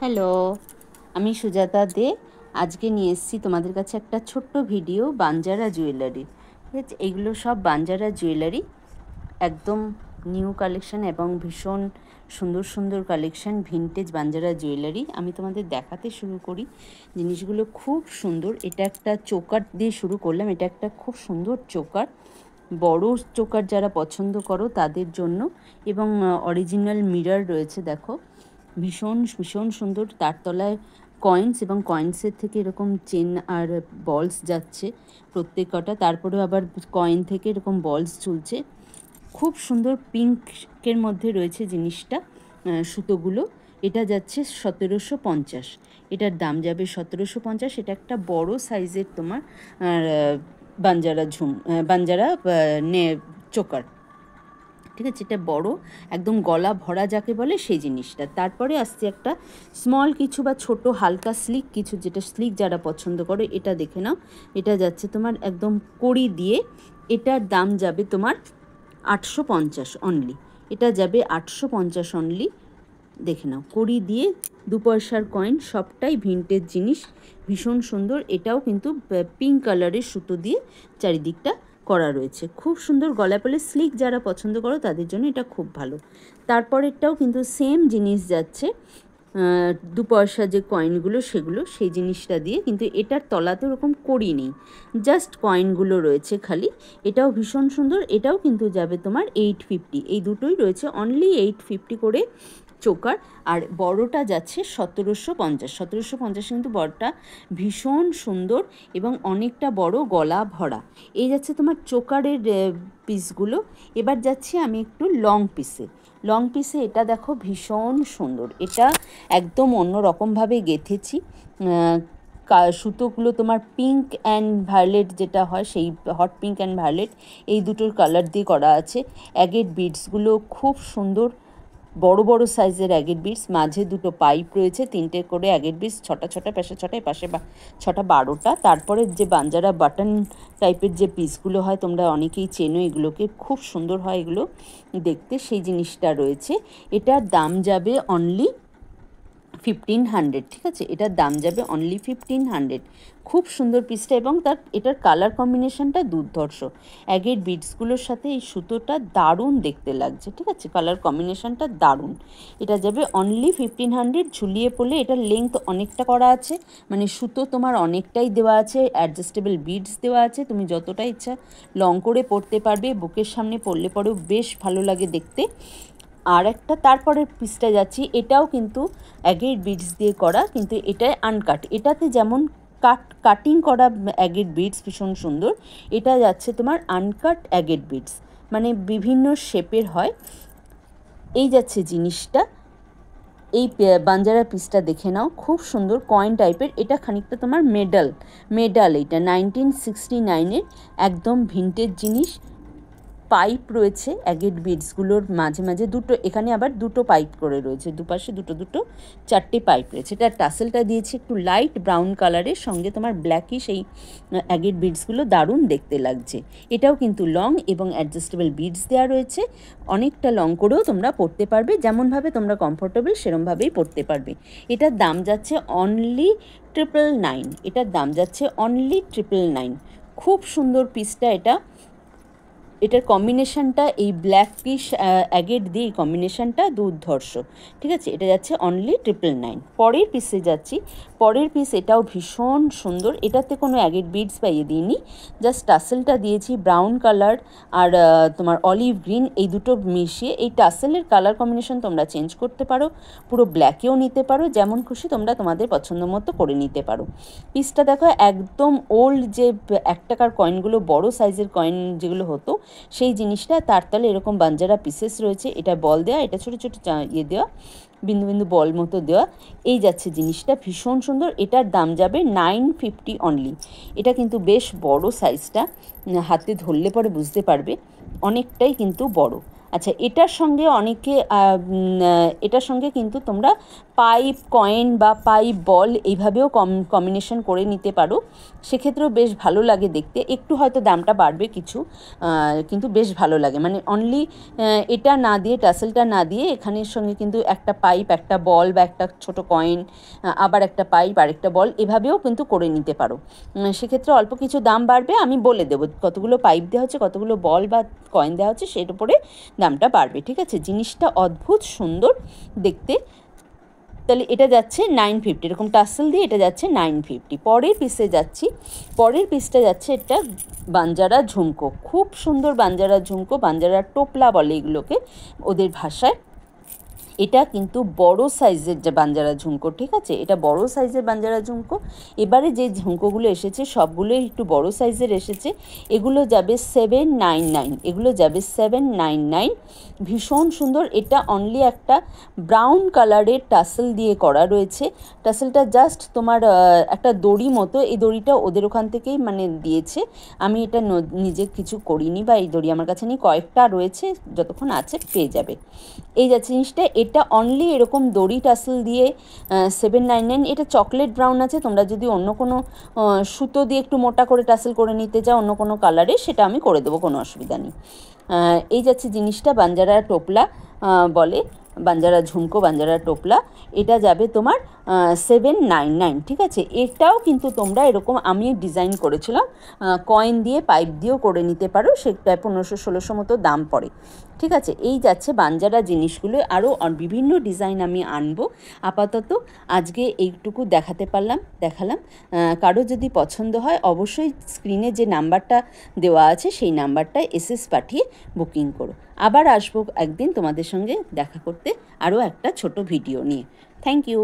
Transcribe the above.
Hello, আমি সুজাতা দে। আজকে নিয়ে এসেছি তোমাদের কাছে একটা ছোট্ট ভিডিও বাঞ্জারা জুয়েলারির। ঠিক আছে, এইগুলো সব বাঞ্জারা জুয়েলারি, একদম নিউ কালেকশন এবং ভীষণ সুন্দর সুন্দর কালেকশন, ভিনটেজ বাঞ্জারা জুয়েলারি। আমি তোমাদের দেখাতে শুরু করি। জিনিসগুলো খুব সুন্দর। এটা একটা চোকার দিয়ে শুরু করলাম। এটা একটা খুব সুন্দর চোকার, বড় চোকার যারা পছন্দ করো তাদের জন্য। এবং অরিজিনাল মিরর রয়েছে, দেখো ভীষণ ভীষণ সুন্দর। তার তলায় কয়েন্স, এবং কয়েন্সের থেকে এরকম চেন আর বলস যাচ্ছে প্রত্যেক কটা। তারপরেও আবার কয়েন থেকে এরকম বলস ঝুলছে। খুব সুন্দর পিঙ্কের মধ্যে রয়েছে জিনিসটা, সুতোগুলো। এটা যাচ্ছে 1750, এটার দাম যাবে 1750। এটা একটা বড় সাইজের তোমার বাঞ্জারা বাঞ্জারা চোকার। ঠিক আছে, এটা বড়, একদম গলা ভরা যাকে বলে সেই জিনিসটা। তারপরে আসছে একটা স্মল কিছু বা ছোট হালকা স্লিক কিছু, যেটা স্লিক যারা পছন্দ করো এটা দেখে নাও। এটা যাচ্ছে তোমার একদম কড়ি দিয়ে। এটার দাম যাবে তোমার 850 অনলি। এটা যাবে 850 অনলি। দেখে নাও, কড়ি দিয়ে 2 পয়সার কয়েন, সবটাই ভিনটেজ জিনিস, ভীষণ সুন্দর। এটাও কিন্তু পিঙ্ক কালারের সুতো দিয়ে চারিদিকটা করা রয়েছে, খুব সুন্দর। গলা পেলে স্লিক যারা পছন্দ করো তাদের জন্য এটা খুব ভালো। তারপরেরটাও কিন্তু সেম জিনিস যাচ্ছে, 2 পয়সা যে কয়েনগুলো সেগুলো, সেই জিনিসটা দিয়ে, কিন্তু এটার তলাতে ওরকম কড়ি নেই, জাস্ট কয়েনগুলো রয়েছে খালি। এটাও ভীষণ সুন্দর। এটাও কিন্তু যাবে তোমার 850। এই দুটোই রয়েছে অনলি 850 করে চোকার। আর বড়টা যাচ্ছে 1750। 1750 কিন্তু বড়টা ভীষণ সুন্দর এবং অনেকটা বড়, গলা ভরা। এই যাচ্ছে তোমার চোকারের পিসগুলো। এবার যাচ্ছি আমি একটু লং পিসে। লং পিসে এটা দেখো ভীষণ সুন্দর। এটা একদম অন্য রকমভাবে গেঁথেছি। সুতোগুলো তোমার পিঙ্ক অ্যান্ড ভায়োলেট যেটা হয়, সেই হট পিঙ্ক অ্যান্ড ভায়োলেট, এই দুটোর কালার দিয়ে করা আছে। অ্যাগেট বিডসগুলো খুব সুন্দর, বড় বড় সাইজের অ্যাগেট বিডস। মাঝে দুটো পাইপ রয়েছে, 3টে করে অ্যাগেট বিডস, 6টা 6টা, পাশে 6টা, পাশে 6টা, 12টা। তারপরে যে বাঞ্জারা বাটন টাইপের যে পিসগুলো হয়, তোমরা অনেকেই চেনো এগুলোকে, খুব সুন্দর হয় এগুলো দেখতে, সেই জিনিসটা রয়েছে। এটার দাম যাবে অনলি 1500। ঠিক আছে, এটার দাম যাবে অনলি 1500। খুব সুন্দর পিসটা, এবং এটার কালার কম্বিনেশনটা দুর্ধর্ষ। অ্যাগেট বিডসগুলোর সাথে এই সুতোটা দারুণ দেখতে লাগছে। ঠিক আছে, কালার কম্বিনেশনটা দারুণ। এটা যাবে অনলি 1500। ঝুলিয়ে পড়লে এটার লেংথ অনেকটা করা আছে, মানে সুতো তোমার অনেকটাই দেওয়া আছে, অ্যাডজাস্টেবল বিডস দেওয়া আছে, তুমি যতটা ইচ্ছা লং করে পরতে পারবে। বুকের সামনে পরলে পরেও বেশ ভালো লাগে দেখতে। আর একটা তারপরের পিসটা যাচ্ছি, এটাও কিন্তু অ্যাগেট বিডস দিয়ে করা, কিন্তু এটাই আনকাট। এটাতে যেমন কাটিং করা অ্যাগেট বিডস ভীষণ সুন্দর, এটা যাচ্ছে তোমার আনকাট অ্যাগেট বিডস, মানে বিভিন্ন শেপের হয়। এই যাচ্ছে জিনিসটা। এই বাঞ্জারা পিসটা দেখে নাও, খুব সুন্দর কয়েন টাইপের। এটা খানিকটা তোমার মেডাল। এটা 1969-এর একদম ভিনটেজ জিনিস। পাইপ রয়েছে অ্যাগেট বিডসগুলোর মাঝে মাঝে দুটো, এখানে আবার দুটো পাইপ করে রয়েছে, দুপাশে দুটো দুটো 4টে পাইপ রয়েছে। এটা টাসেলটা দিয়েছি একটু লাইট ব্রাউন কালারের, সঙ্গে তোমার ব্ল্যাকিশ এই অ্যাগেট বিডসগুলো, দারুণ দেখতে লাগছে। এটাও কিন্তু লং এবং অ্যাডজাস্টেবল বিডস দেওয়া রয়েছে। অনেকটা লং করেও তোমরা পরতে পারবে, যেমনভাবে তোমরা কমফোর্টেবল সেরমভাবেই পরতে পারবে। এটার দাম যাচ্ছে অনলি 999। এটার দাম যাচ্ছে অনলি 999। খুব সুন্দর পিসটা এটা। এটার কম্বিনেশনটা এই ব্ল্যাকিশ অ্যাগেট দিয়ে, এই কম্বিনেশনটা দুর্ধর্ষ। ঠিক আছে, এটা যাচ্ছে অনলি 999। পরের পিসে যাচ্ছি। পরের পিস এটাও ভীষণ সুন্দর। এটাতে কোনো অ্যাগেট বিডস পাইয়ে দিইনি, জাস্ট টাসেলটা দিয়েছি ব্রাউন কালার আর তোমার অলিভ গ্রিন, এই দুটো মিশিয়ে। এই টাসেলের কালার কম্বিনেশন তোমরা চেঞ্জ করতে পারো, পুরো ব্ল্যাকেও নিতে পারো, যেমন খুশি তোমরা তোমাদের পছন্দ মতো করে নিতে পারো। পিসটা দেখো, একদম ওল্ড যে 1 টাকার কয়েনগুলো, বড় সাইজের কয়েন যেগুলো হতো, সেই জিনিসটা। তার তলে এরকম বাঞ্জারা পিসেস রয়েছে। এটা বল দেওয়া, এটা ছোটো ছোটো দেওয়া, বিন্দু বিন্দু বল মতো দেওয়া। এই যাচ্ছে জিনিসটা, ভীষণ সুন্দর। এটার দাম যাবে 950 অনলি। এটা কিন্তু বেশ বড় সাইজটা, হাতে ধরলে পরে বুঝতে পারবে, অনেকটাই কিন্তু বড়। আচ্ছা, এটার সঙ্গে অনেকে এটার সঙ্গে কিন্তু তোমরা পাইপ কয়েন বা পাইপ বল এইভাবেও কম্বিনেশন করে নিতে পারো, সেক্ষেত্রেও বেশ ভালো লাগে দেখতে। একটু হয়তো দামটা বাড়বে কিছু, কিন্তু বেশ ভালো লাগে। মানে অনলি এটা না দিয়ে, টাসেলটা না দিয়ে, এখানের সঙ্গে কিন্তু একটা পাইপ, একটা বল বা একটা ছোট কয়েন, আবার একটা পাইপ আর একটা বল, এভাবেও কিন্তু করে নিতে পারো। সেক্ষেত্রে অল্প কিছু দাম বাড়বে, আমি বলে দেবো কতগুলো পাইপ দেওয়া হচ্ছে, কতগুলো বল বা কয়েন দেওয়া হচ্ছে, সের উপরে দামটা বাড়বে। ঠিক আছে, জিনিসটা অদ্ভুত সুন্দর দেখতে। তাহলে এটা যাচ্ছে 950, এরকম টাসেল দিয়ে এটা যাচ্ছে 950। পরের পিসে যাচ্ছি, পরের পিসটা যাচ্ছে এটা বাঞ্জারা ঝুমকো, খুব সুন্দর বাঞ্জারা ঝুমকো, বাঞ্জারা টোপলা বলে এগুলোকে ওদের ভাষায়। এটা কিন্তু বড় সাইজের যে বাঞ্জারা ঝুমকো, ঠিক আছে, এটা বড় সাইজের বাঞ্জারা ঝুমকো। এবারে যে ঝুমকোগুলো এসেছে সবগুলোই একটু বড় সাইজের এসেছে। এগুলো যাবে 799, এগুলো যাবে 799। ভীষণ সুন্দর। এটা অনলি একটা ব্রাউন কালারের টাসেল দিয়ে করা রয়েছে। টাসেলটা জাস্ট তোমার একটা দড়ি মতো, এই দড়িটা ওদের ওখান থেকেই মানে দিয়েছে, আমি এটা নিজে কিছু করিনি, বা এই দড়ি আমার কাছে নেই, কয়েকটা রয়েছে, যতক্ষণ আছে পেয়ে যাবে। এই যাচ্ছে জিনিসটা, এটা অনলি এরকম দড়ি টাসেল দিয়ে 799। এটা চকলেট ব্রাউন আছে, তোমরা যদি অন্য কোনো সুতো দিয়ে একটু মোটা করে টাসেল করে নিতে চাও অন্য কোনো কালারে, সেটা আমি করে দেবো, কোনো অসুবিধা নেই। এই যাচ্ছে জিনিসটা, বাঞ্জারা টোপলা বলে, বাঞ্জারা ঝুমকো, বাঞ্জারা টোপলা। এটা যাবে তোমার 799, ঠিক আছে। এটাও কিন্তু তোমরা এরকম আমি ডিজাইন করেছিলাম, কয়েন দিয়ে পাইপ দিয়েও করে নিতে পারো, সেটা 1500-1600 মতো দাম পড়ে। ঠিক আছে, এই যাচ্ছে বাঞ্জারা জিনিসগুলো। আরও বিভিন্ন ডিজাইন আমি আনবো, আপাতত আজকে এইটুকু দেখালাম। কারো যদি পছন্দ হয় অবশ্যই স্ক্রিনে যে নাম্বারটা দেওয়া আছে সেই নাম্বারটায় এসএস পাঠিয়ে বুকিং করো। আবার আসবো একদিন তোমাদের সঙ্গে দেখা করতে আরও একটা ছোট ভিডিও নিয়ে। Thank you.